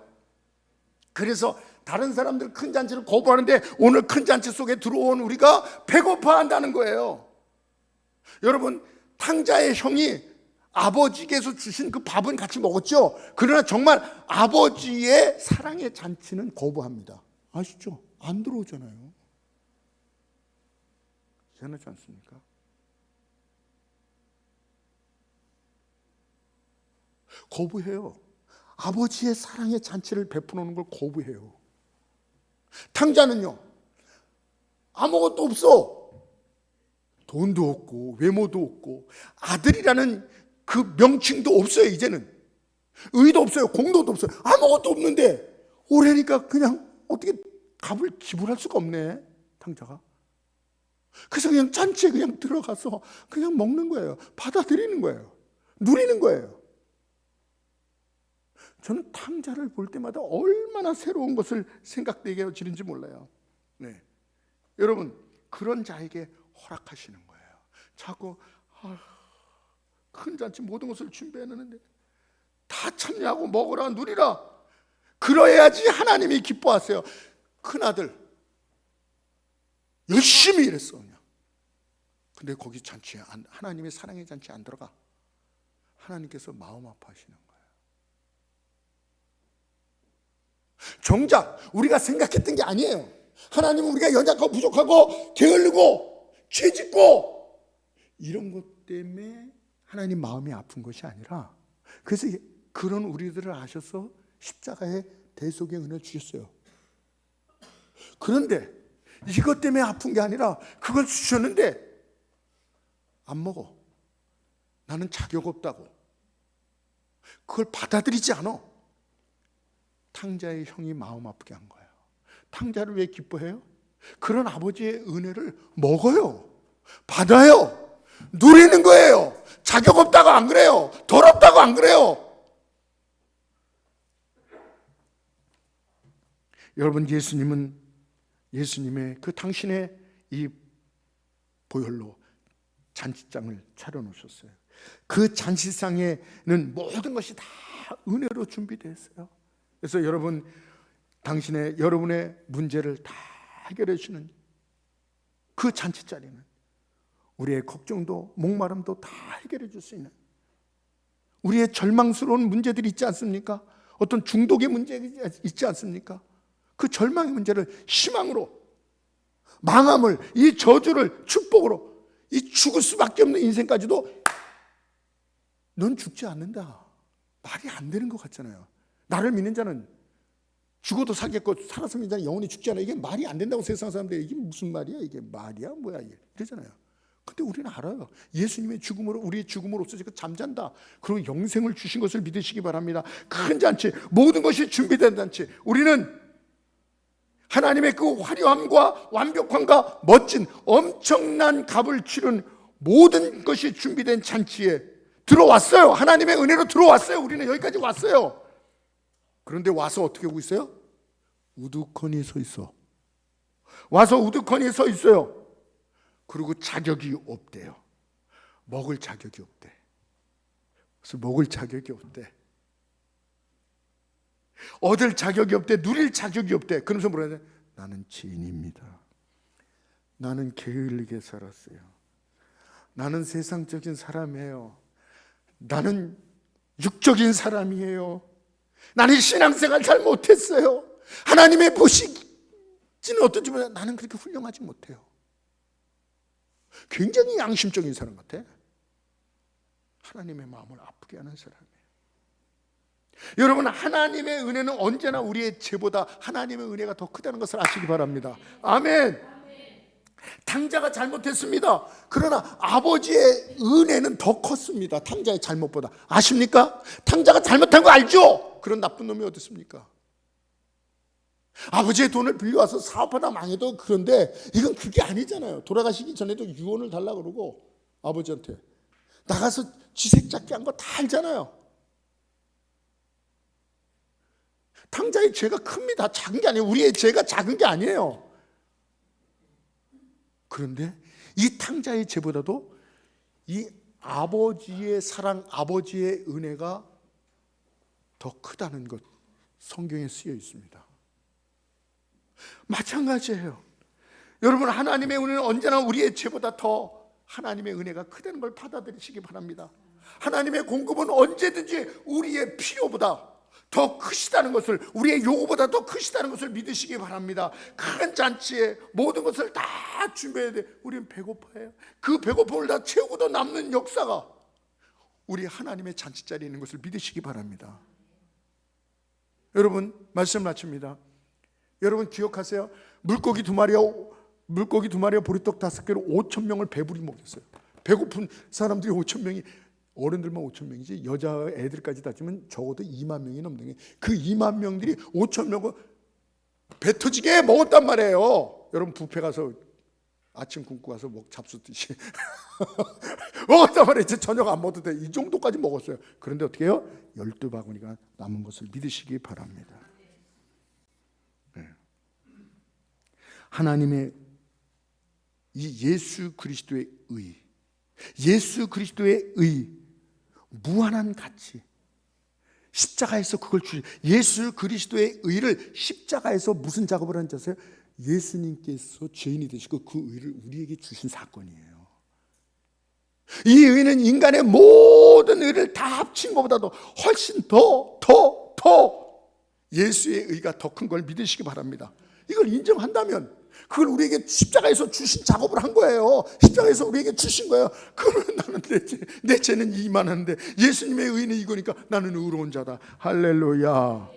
그래서 다른 사람들 큰 잔치를 거부하는데 오늘 큰 잔치 속에 들어온 우리가 배고파한다는 거예요. 여러분 탕자의 형이 아버지께서 주신 그 밥은 같이 먹었죠. 그러나 정말 아버지의 사랑의 잔치는 거부합니다. 아시죠? 안 들어오잖아요. 희한하지 않습니까? 거부해요. 아버지의 사랑의 잔치를 베풀어오는 걸 거부해요. 탕자는요, 아무것도 없어. 돈도 없고 외모도 없고 아들이라는 그 명칭도 없어요. 이제는 의도 없어요. 공로도 없어요. 아무것도 없는데 오래니까 그냥 어떻게 값을 지불할 수가 없네, 탕자가. 그래서 그냥 잔치에 그냥 들어가서 그냥 먹는 거예요. 받아들이는 거예요. 누리는 거예요. 저는 탕자를 볼 때마다 얼마나 새로운 것을 생각되게 해지는지 몰라요. 네. 여러분, 그런 자에게 허락하시는 거예요. 자꾸 큰 잔치 모든 것을 준비해놓는데 다 참여하고 먹으라 누리라. 그러야지 하나님이 기뻐하세요. 큰아들 열심히 일했어 그냥. 근데 거기 잔치에 하나님의 사랑의 잔치에 안 들어가. 하나님께서 마음 아파하시는 거예요. 정작 우리가 생각했던 게 아니에요. 하나님은 우리가 연약하고 부족하고 게을르고 죄짓고 이런 것 때문에 하나님 마음이 아픈 것이 아니라, 그래서 그런 우리들을 아셔서 십자가의 대속의 은혜를 주셨어요. 그런데 이것 때문에 아픈 게 아니라 그걸 주셨는데 안 먹어. 나는 자격 없다고. 그걸 받아들이지 않아. 탕자의 형이 마음 아프게 한 거예요. 탕자를 왜 기뻐해요? 그런 아버지의 은혜를 먹어요. 받아요. 누리는 거예요. 자격 없다고 안 그래요. 더럽다고 안 그래요. 여러분, 예수님의 그 당신의 이 보혈로 잔치장을 차려놓으셨어요. 그 잔치상에는 모든 것이 다 은혜로 준비되어 있어요. 그래서 여러분, 여러분의 문제를 다 해결해 주는 그 잔치 자리는 우리의 걱정도 목마름도 다 해결해 줄 수 있는, 우리의 절망스러운 문제들이 있지 않습니까? 어떤 중독의 문제가 있지 않습니까? 그 절망의 문제를 희망으로, 망함을, 이 저주를 축복으로, 이 죽을 수밖에 없는 인생까지도 넌 죽지 않는다. 말이 안 되는 것 같잖아요. 나를 믿는 자는 죽어도 살겠고 살아서 믿는 자는 영원히 죽지 않아. 이게 말이 안 된다고 세상 사람들이, 이게 무슨 말이야? 이게 말이야? 뭐야? 이러잖아요. 근데 우리는 알아요. 예수님의 죽음으로, 우리의 죽음으로 없어지고 잠잔다. 그리고 영생을 주신 것을 믿으시기 바랍니다. 큰 잔치, 모든 것이 준비된 잔치. 우리는 하나님의 그 화려함과 완벽함과 멋진 엄청난 값을 치른 모든 것이 준비된 잔치에 들어왔어요. 하나님의 은혜로 들어왔어요. 우리는 여기까지 왔어요. 그런데 와서 어떻게 하고 있어요? 우두커니 서 있어. 와서 우두커니 서 있어요. 그리고 자격이 없대요. 먹을 자격이 없대. 그래서 먹을 자격이 없대. 얻을 자격이 없대. 누릴 자격이 없대. 그러면서 뭐라 해야 돼? 나는 죄인입니다. 나는 게을르게 살았어요. 나는 세상적인 사람이에요. 나는 육적인 사람이에요. 나는 신앙생활 잘 못했어요. 하나님의 보시기는 어떤지 몰라요. 나는 그렇게 훌륭하지 못해요. 굉장히 양심적인 사람 같아. 하나님의 마음을 아프게 하는 사람이에요. 여러분, 하나님의 은혜는 언제나 우리의 죄보다 하나님의 은혜가 더 크다는 것을 아시기 바랍니다. 아멘. 탕자가 잘못했습니다. 그러나 아버지의 은혜는 더 컸습니다. 탕자의 잘못보다. 아십니까? 탕자가 잘못한 거 알죠? 그런 나쁜 놈이 어디 있습니까? 아버지의 돈을 빌려와서 사업하다 망해도 그런데 이건 그게 아니잖아요. 돌아가시기 전에도 유언을 달라고 그러고 아버지한테 나가서 쥐색 잡기 한 거 다 알잖아요. 탕자의 죄가 큽니다. 작은 게 아니에요. 우리의 죄가 작은 게 아니에요. 그런데 이 탕자의 죄보다도 이 아버지의 사랑, 아버지의 은혜가 더 크다는 것, 성경에 쓰여 있습니다. 마찬가지예요. 여러분, 하나님의 은혜는 언제나 우리의 죄보다 더 하나님의 은혜가 크다는 걸 받아들이시기 바랍니다. 하나님의 공급은 언제든지 우리의 필요보다 더 크시다는 것을, 우리의 요구보다 더 크시다는 것을 믿으시기 바랍니다. 큰 잔치에 모든 것을 다 준비해야 돼. 우리는 배고파요. 그 배고픔을 다 채우고도 남는 역사가 우리 하나님의 잔치 자리에 있는 것을 믿으시기 바랍니다. 여러분, 말씀 마칩니다. 여러분 기억하세요? 물고기 두 마리와 보리떡 5개로 5,000명을 배부리 먹였어요. 배고픈 사람들이 5,000명이, 어른들만 5,000명이지 여자 애들까지 따지면 적어도 2만 명이 넘는 게, 그 2만 명들이 5,000명을 배 터지게 먹었단 말이에요. 여러분 뷔페 가서 아침 굶고 가서 잡수듯이 먹었단 말이에요. 이제 저녁 안 먹어도 돼. 이 정도까지 먹었어요. 그런데 어떻게 해요? 12바구니가 남은 것을 믿으시기 바랍니다. 네. 하나님의 이 예수 그리스도의 무한한 가치, 십자가에서 그걸 예수 그리스도의 의를 십자가에서 무슨 작업을 한지 아세요? 예수님께서 죄인이 되시고 그 의를 우리에게 주신 사건이에요. 이 의는 인간의 모든 의를 다 합친 것보다도 훨씬 더 예수의 의가 더 큰 걸 믿으시기 바랍니다. 이걸 인정한다면 그걸 우리에게 십자가에서 주신 작업을 한 거예요. 십자가에서 우리에게 주신 거예요. 그러면 나는 내 죄는 이만한데 예수님의 의는 이거니까 나는 의로운 자다. 할렐루야.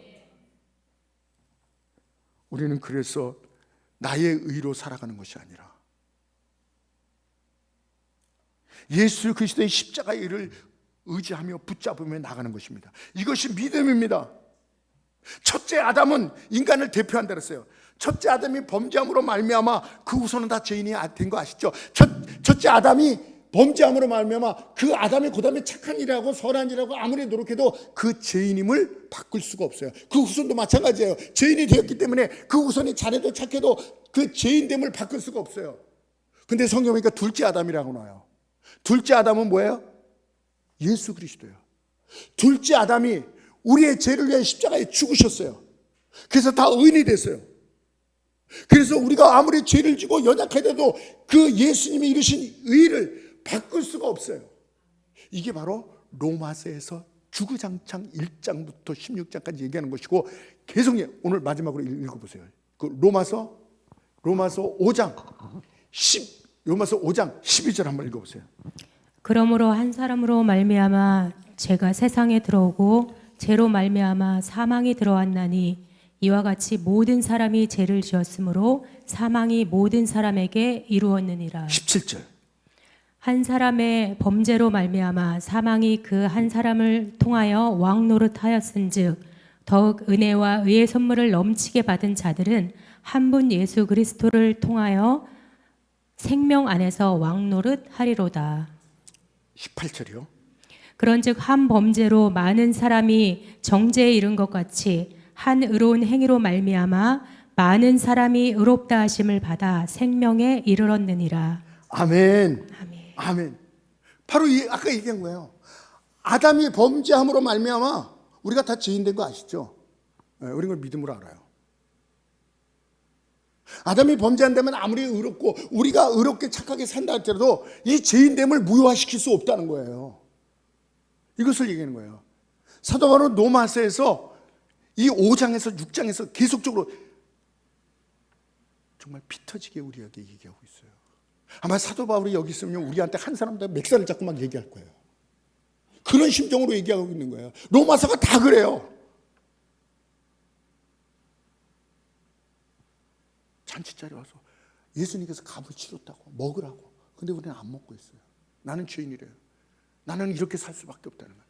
우리는 그래서 나의 의로 살아가는 것이 아니라 예수 그리스도의 십자가의 의를 의지하며 붙잡으며 나가는 것입니다. 이것이 믿음입니다. 첫째 아담은 인간을 대표한다 그랬어요. 첫째 아담이 범죄함으로 말미암아 그 후손은 다 죄인이 된 거 아시죠? 첫째 아담이 범죄함으로 말미암아 그 아담이 그 다음에 착한 일하고 선한 일하고 아무리 노력해도 그 죄인임을 바꿀 수가 없어요. 그 후손도 마찬가지예요. 죄인이 되었기 때문에 그 후손이 잘해도 착해도 그 죄인됨을 바꿀 수가 없어요. 근데 성경 보니까 둘째 아담이라고 나와요. 둘째 아담은 뭐예요? 예수 그리스도예요. 둘째 아담이 우리의 죄를 위해 십자가에 죽으셨어요. 그래서 다 의인이 됐어요. 그래서 우리가 아무리 죄를 지고 연약해도 그 예수님이 이루신 의를 바꿀 수가 없어요. 이게 바로 로마서에서 주구장창 1장부터 16장까지 얘기하는 것이고, 계속 오늘 마지막으로 읽어보세요. 그 로마서 5장 12절 한번 읽어보세요. 그러므로 한 사람으로 말미암아 죄가 세상에 들어오고 죄로 말미암아 사망이 들어왔나니 이와 같이 모든 사람이 죄를 지었으므로 사망이 모든 사람에게 이루었느니라. 17절. 한 사람의 범죄로 말미암아 사망이 그 한 사람을 통하여 왕노릇하였은즉 더욱 은혜와 의의 선물을 넘치게 받은 자들은 한 분 예수 그리스도를 통하여 생명 안에서 왕노릇하리로다. 18절이요. 그런즉 한 범죄로 많은 사람이 정죄에 이른 것 같이 한 의로운 행위로 말미암아 많은 사람이 의롭다 하심을 받아 생명에 이르렀느니라. 아멘. 아멘. 아멘. 바로 아까 얘기한 거예요. 아담이 범죄함으로 말미암아 우리가 다 죄인 된 거 아시죠? 우리는 그걸 믿음으로 알아요. 아담이 범죄한다면 아무리 의롭고 우리가 의롭게 착하게 산다 할지라도 이 죄인됨을 무효화시킬 수 없다는 거예요. 이것을 얘기하는 거예요. 사도 바울은 로마서에서 이 5장에서 6장에서 계속적으로 정말 피 터지게 우리에게 얘기하고 있어요. 아마 사도 바울이 여기 있으면 우리한테 한 사람도 맥살을 잡고 막 얘기할 거예요. 그런 심정으로 얘기하고 있는 거예요. 로마서가 다 그래요. 잔치자리 와서 예수님께서 값을 치렀다고 먹으라고. 근데 우리는 안 먹고 있어요. 나는 죄인이래요. 나는 이렇게 살 수밖에 없다는 거예요.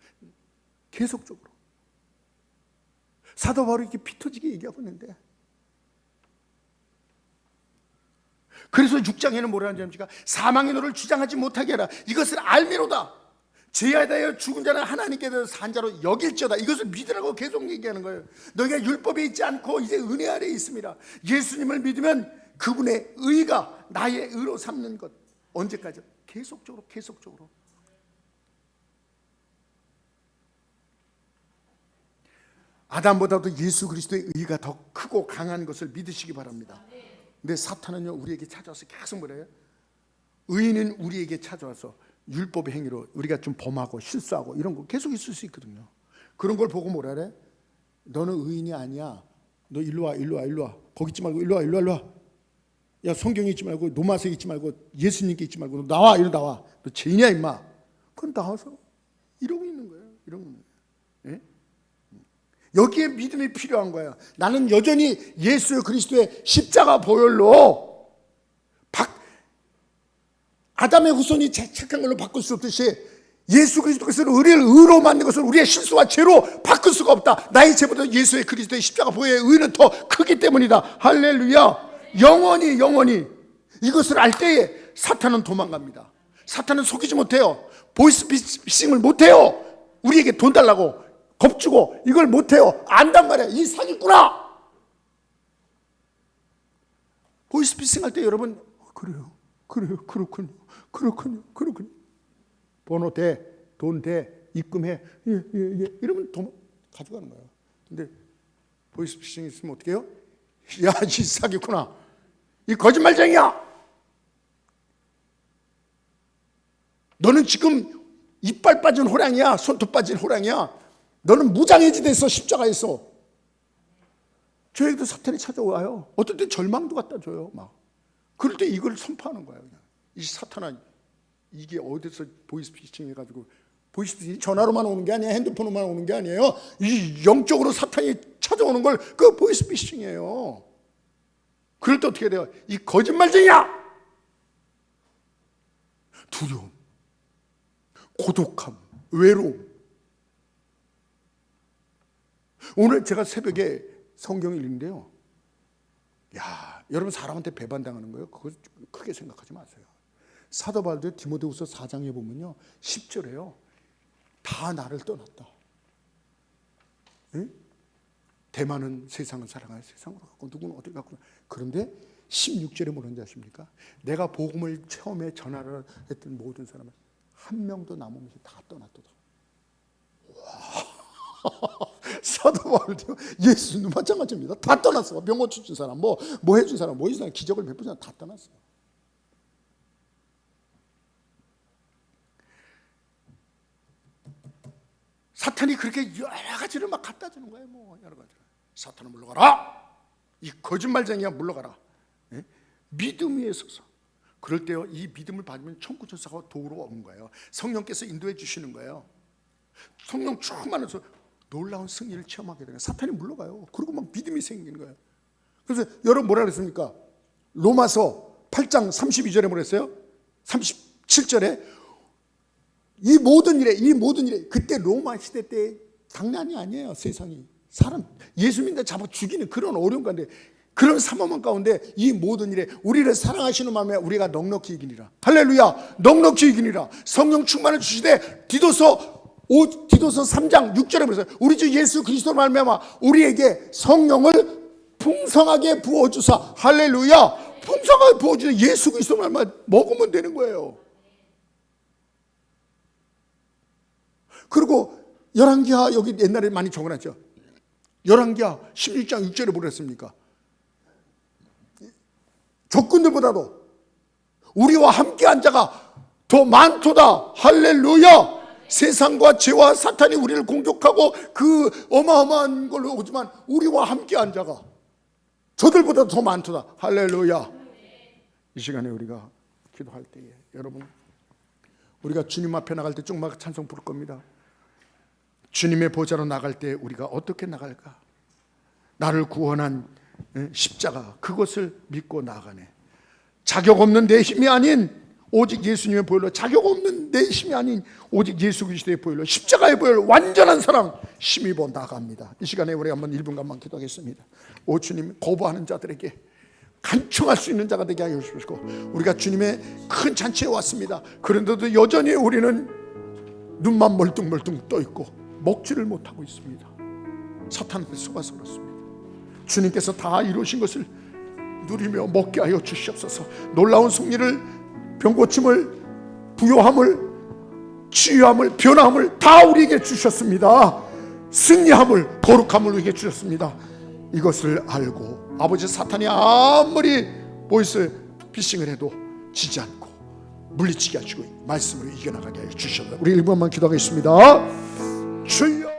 계속적으로 사도 바울이 이렇게 피 터지게 얘기하고 있는데, 그래서 6장에는 뭐라 하는지 압니까? 사망의 노를 주장하지 못하게 하라. 이것을 알미로다. 죄에 대하여 죽은 자는 하나님께 대해서 산 자로 여길지어다. 이것을 믿으라고 계속 얘기하는 거예요. 너희가 율법에 있지 않고 이제 은혜 아래에 있습니다. 예수님을 믿으면 그분의 의가 나의 의로 삼는 것. 언제까지? 계속적으로. 아담보다도 예수 그리스도의 의가 더 크고 강한 것을 믿으시기 바랍니다. 근데 사탄은요, 우리에게 찾아와서 계속 뭐래요? 의인은 우리에게 찾아와서 율법의 행위로 우리가 좀 범하고 실수하고 이런 거 계속 있을 수 있거든요. 그런 걸 보고 뭐라 그래? 너는 의인이 아니야. 너 일로 와, 일로 와, 일로 와. 거기 있지 말고 일로 와, 일로 와, 일로 와. 야, 성경에 있지 말고 노마색에 있지 말고 예수님께 있지 말고 너 나와, 이리 나와. 너 죄인이야 임마. 그럼 나와서 이러고 있는 거예요. 이러고 있는 거예요. 예? 여기에 믿음이 필요한 거예요. 나는 여전히 예수 그리스도의 십자가 보혈로 아담의 후손이 착한 걸로 바꿀 수 없듯이 예수 그리스도께서 우리를 의로 만든 것을 우리의 실수와 죄로 바꿀 수가 없다. 나의 죄보다 예수의 그리스도의 십자가 보혈의 의는 더 크기 때문이다. 할렐루야. 영원히 이것을 알 때에 사탄은 도망갑니다. 사탄은 속이지 못해요. 보이스피싱을 못해요. 우리에게 돈 달라고 겁주고 이걸 못해요. 안단 말이야. 이 사기꾼아. 보이스피싱 할 때 여러분 그래요. 그렇군요. 번호 대, 돈 대, 입금해. 예. 이러면 돈 가져가는 거예요. 근데 보이스피싱 있으면 어떻게 해요? 야, 이 사기꾼아. 이 거짓말쟁이야. 너는 지금 이빨 빠진 호랑이야. 손톱 빠진 호랑이야. 너는 무장해지됐어. 십자가에서. 저에게도 사탄이 찾아와요. 어떨 때 절망도 갖다 줘요. 막. 그럴 때 이걸 선포하는 거예요. 그냥. 이 사탄아, 이게 어디서 보이스피싱 해가지고, 보이스피싱 전화로만 오는 게 아니야. 핸드폰으로만 오는 게 아니에요. 이 영적으로 사탄이 찾아오는 걸 그 보이스피싱이에요. 그럴 때 어떻게 돼요? 이 거짓말쟁이야. 두려움, 고독함, 외로움. 오늘 제가 새벽에 성경을 읽는데요. 야, 여러분 사람한테 배반당하는 거예요. 그거 크게 생각하지 마세요. 사도 바울도 디모데후서 4장에 보면요, 10절에요. 다 나를 떠났다. 네? 대만은 세상을 사랑하여 세상으로 갔고 누구는 어디 갔고. 그런데 16절에 뭐라는지 아십니까? 내가 복음을 처음에 전하려 했던 모든 사람은 한 명도 남으면서 다 떠났도다. 와. 사도 바울도 예수님 마찬가지입니다. 다 떠났어. 병고 준 사람, 뭐 해준 사람, 뭐 해준 사람, 기적을 베푼 사람 다 떠났어. 사탄이 그렇게 여러 가지를 막 갖다 주는 거예요. 뭐 여러 가지. 사탄은 물러가라. 이 거짓말쟁이야 물러가라. 예? 믿음 위에 서서. 그럴 때요, 이 믿음을 받으면 천국 천사가 도우러 오는 거예요. 성령께서 인도해 주시는 거예요. 성령 충만해서 놀라운 승리를 체험하게 되는 거예요. 사탄이 물러가요. 그리고 막 믿음이 생기는 거예요. 그래서 여러분 뭐라 그랬습니까? 로마서 8장 32절에 뭐라 했어요? 37절에 이 모든 일에 그때 로마 시대 때 장난이 아니에요. 세상이 사람 예수 믿는다 잡아 죽이는 그런 어려운 가운데, 그런 삼엄한 가운데 이 모든 일에 우리를 사랑하시는 마음에 우리가 넉넉히 이기니라. 할렐루야. 넉넉히 이기니라. 성령 충만을 주시되 디도서 3장 6절에 보세요. 우리 주 예수 그리스도로 말미암아 우리에게 성령을 풍성하게 부어주사. 할렐루야. 풍성하게 부어주사. 예수 그리스도로 말미암아 먹으면 되는 거예요. 그리고 열왕기하 여기 옛날에 많이 적어놨죠. 열왕기하 16장 6절에 뭐라 했습니까? 적군들보다도 우리와 함께한 자가 더 많도다. 할렐루야. 세상과 죄와 사탄이 우리를 공격하고 그 어마어마한 걸로 오지만 우리와 함께한 자가 저들보다 더 많도다. 할렐루야. 이 시간에 우리가 기도할 때에 여러분, 우리가 주님 앞에 나갈 때 쪽막 찬송 부를 겁니다. 주님의 보좌로 나갈 때 우리가 어떻게 나갈까? 나를 구원한 십자가, 그것을 믿고 나가네. 자격 없는 내 힘이 아닌 오직 예수님의 보혈로, 자격 없는 내 힘이 아닌 오직 예수 그리스도의 보혈로, 십자가의 보혈, 완전한 사랑 힘입어 나갑니다. 이 시간에 우리 한번 1분간만 기도하겠습니다. 오 주님, 거부하는 자들에게 간청할 수 있는 자가 되게 하여 주시고, 우리가 주님의 큰 잔치에 왔습니다. 그런데도 여전히 우리는 눈만 멀뚱멀뚱 떠 있고 먹지를 못하고 있습니다. 사탄한테 속아서 그렇습니다. 주님께서 다 이루신 것을 누리며 먹게 하여 주시옵소서. 놀라운 승리를, 병고침을, 부요함을, 치유함을, 변화함을 다 우리에게 주셨습니다. 승리함을, 거룩함을 우리에게 주셨습니다. 이것을 알고 아버지, 사탄이 아무리 보이스 피싱을 해도 지지 않고 물리치게 하시고 말씀으로 이겨나가게 해 주셔서 우리 1번만 기도하겠습니다. 주여